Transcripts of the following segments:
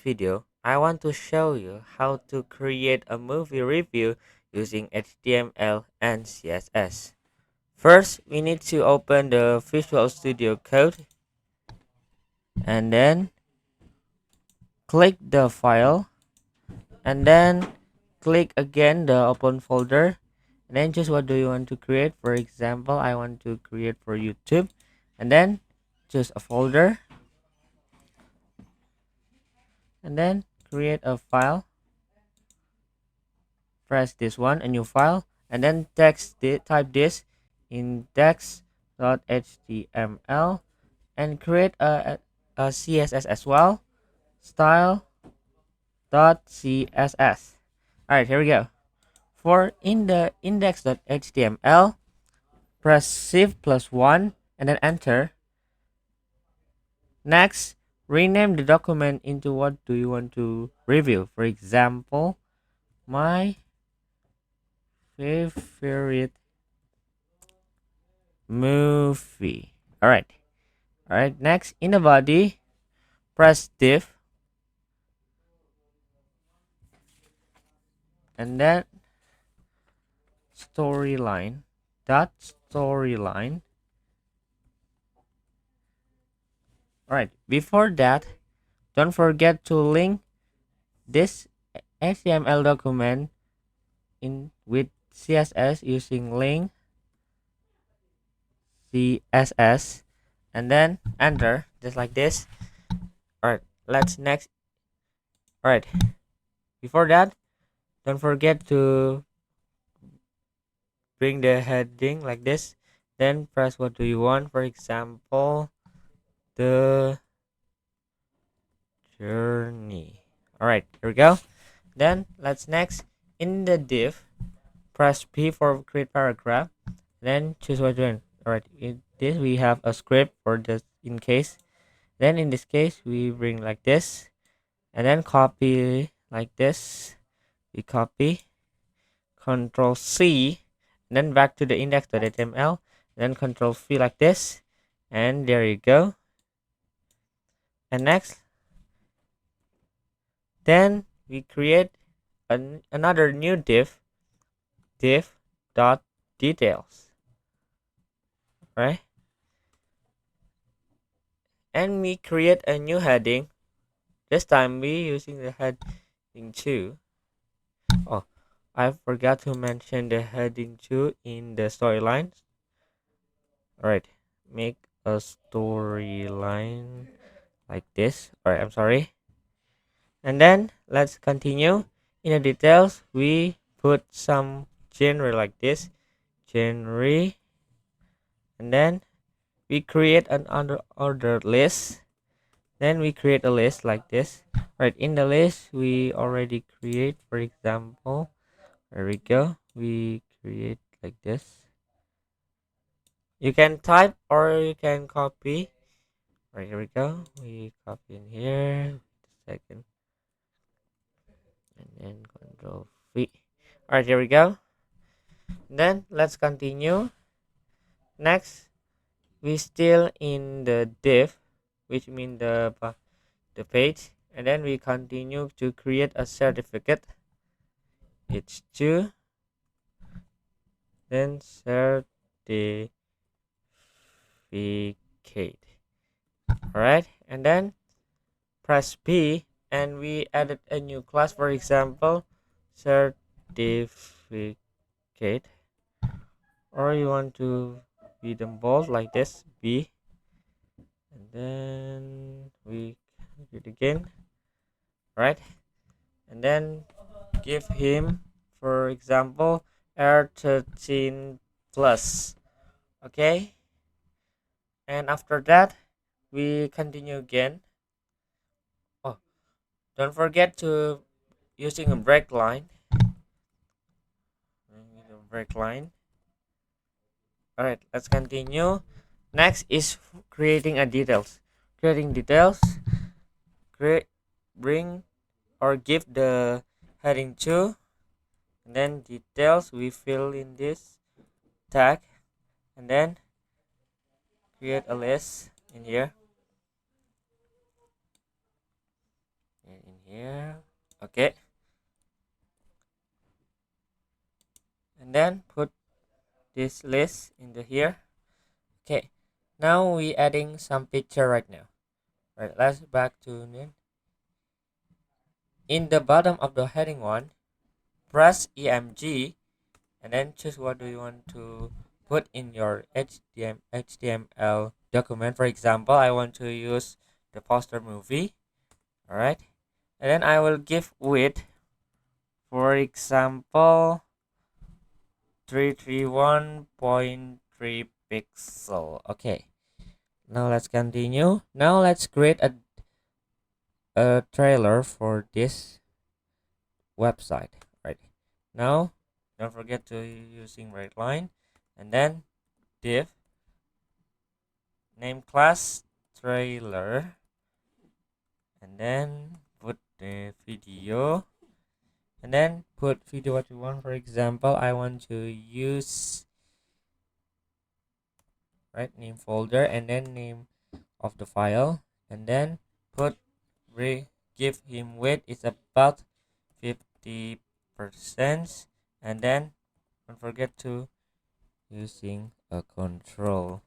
video, I want to show you how to create a movie review using HTML and CSS. First, we need to open the Visual Studio Code and then click the file and then click again the open folder and then choose what do you want to create. For example, I want to create for YouTube and then choose a folder and then create a file. Press this one, a new file, and then type this index.html and create a CSS as well, style.css. Alright, here we go. For in the index.html, press Shift+1 and then enter. Next, rename the document into what do you want to review. For example, my favorite movie. All right, next in the body, press div and then storyline. All right, before that, don't forget to link this HTML document in with CSS using link CSS and then enter just like this. All right, let's next. All right, before that, don't forget to bring the heading like this, then press what do you want. For example, the journey. All right, here we go. Then let's next in the div, press P for create paragraph, then choose what you want. All right, in this we have a script for this in case. Then in this case we bring like this and then copy like this. We copy, Control C, then back to the index.html, then Control V like this, and there you go. And next, then we create another new div dot details, right? And we create a new heading. This time we using the heading 2. Oh, I forgot to mention the heading 2 in the storyline. Alright, make a storyline like this. Alright, I'm sorry. And then let's continue. In the details, we put some genre like this. Genre. And then we create an ordered list. Then we create a list like this. Right, in the list, we already create, for example, there we go. We create like this. You can type or you can copy. Right, here we go. We copy in here. Wait a second. And then Control V. Alright, here we go. Then let's continue. Next, we still in the div, which means the page, and then we continue to create a certificate. It's 2. Then certificate. Alright, and then press P and we added a new class, for example, certificate, or you want to be them bold like this, B, and then we do it again, right? And then give him, for example, R13 plus. Okay, and after that we continue again. Oh, don't forget to using a break line. All right, let's continue. Next is creating a details. Creating details. Create, bring or give the heading to, and then details. We fill in this tag, and then create a list in here. And in Okay, and then put this list into here. Okay, now we adding some picture right now. Right, let's back to in the bottom of the heading one, press EMG and then choose what do you want to put in your HTML document. For example, I want to use the poster movie. All right, and then I will give width, for example, 331.3 pixel. Okay, now let's continue. Now let's create a trailer for this website. Right, now don't forget to using right line and then div name class trailer and then put the video and then put video what you want. For example, I want to use right name folder and then name of the file and then put give him weight is about 50% and then don't forget to using a control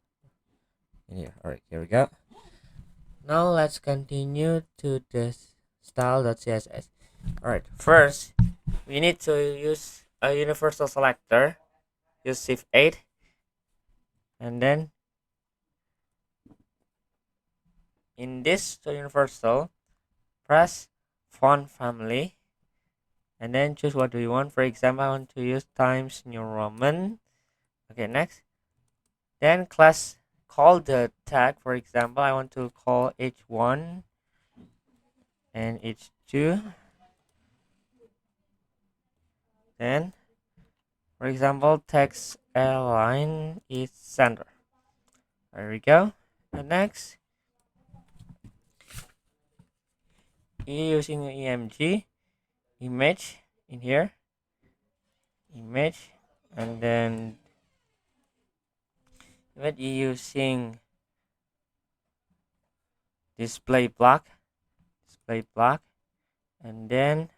in here. All right, here we go. Now let's continue to the style.css. All right, first we need to use a universal selector. Use shift 8 and then in this universal press font family and then choose what do you want. For example, I want to use Times New Roman. Okay, next. Then class call the tag. For example, I want to call h1 and h2. Then, for example, text align is center. There we go. And next, using EMG image in here, image, and then what using display block, and then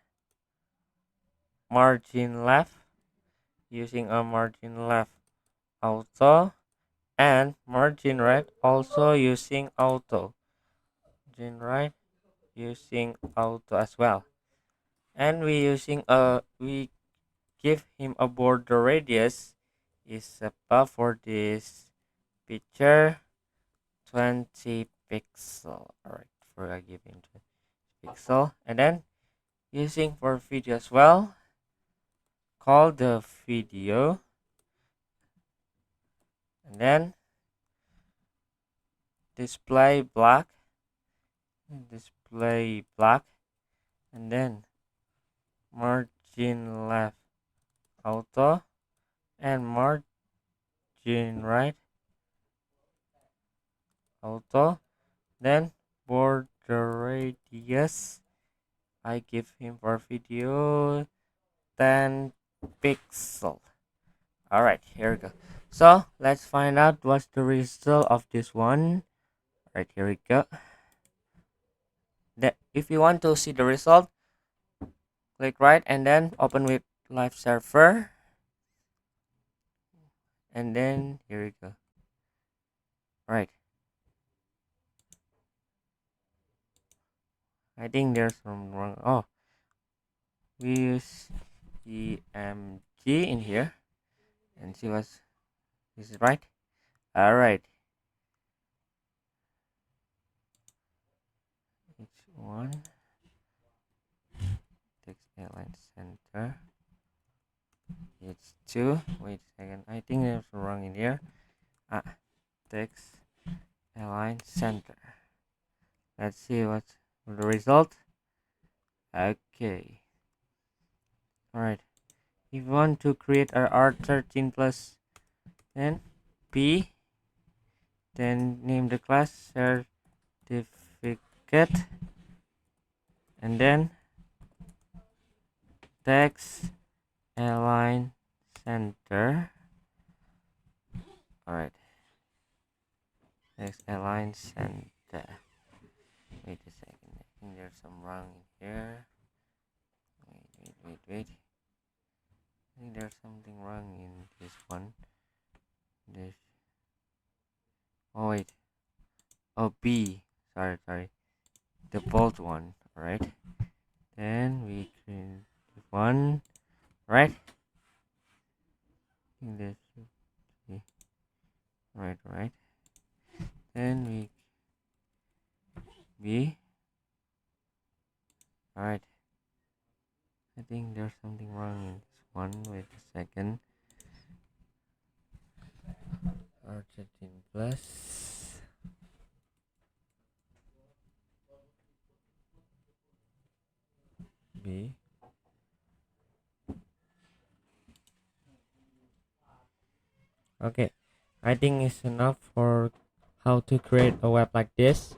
margin left using a margin left auto and margin right also using auto, margin right using auto as well, and we give him a border radius is about for this picture 20 pixel. All right, for I give him 20 pixel and then using for video as well, call the video and then display black and then margin left auto and margin right auto, then border radius I give him for video 10 pixel. All right, here we go. So let's find out what's the result of this one. Right, here we go. That if you want to see the result, click right and then open with live server and then here we go. Right, I think there's some wrong. Oh, we use EMG in here and see what's this is right. All right, H1 text align center. H2. Wait a second. I think there's wrong in here. Text align center. Let's see what's the result. Okay. All right. If you want to create a R13 plus, then P, then name the class certificate, and then text align center. All right. Text align center. Wait a second. I think there's some wrong in here. wait. I think there's something wrong in this one. This. Oh wait. Oh B. Sorry. The bold one. Alright. Then we create one. Right. I think this should be right. Then we B. Alright. I think there's something wrong in this one. Wait a second. R13 plus B. Okay, I think it's enough for how to create a web like this.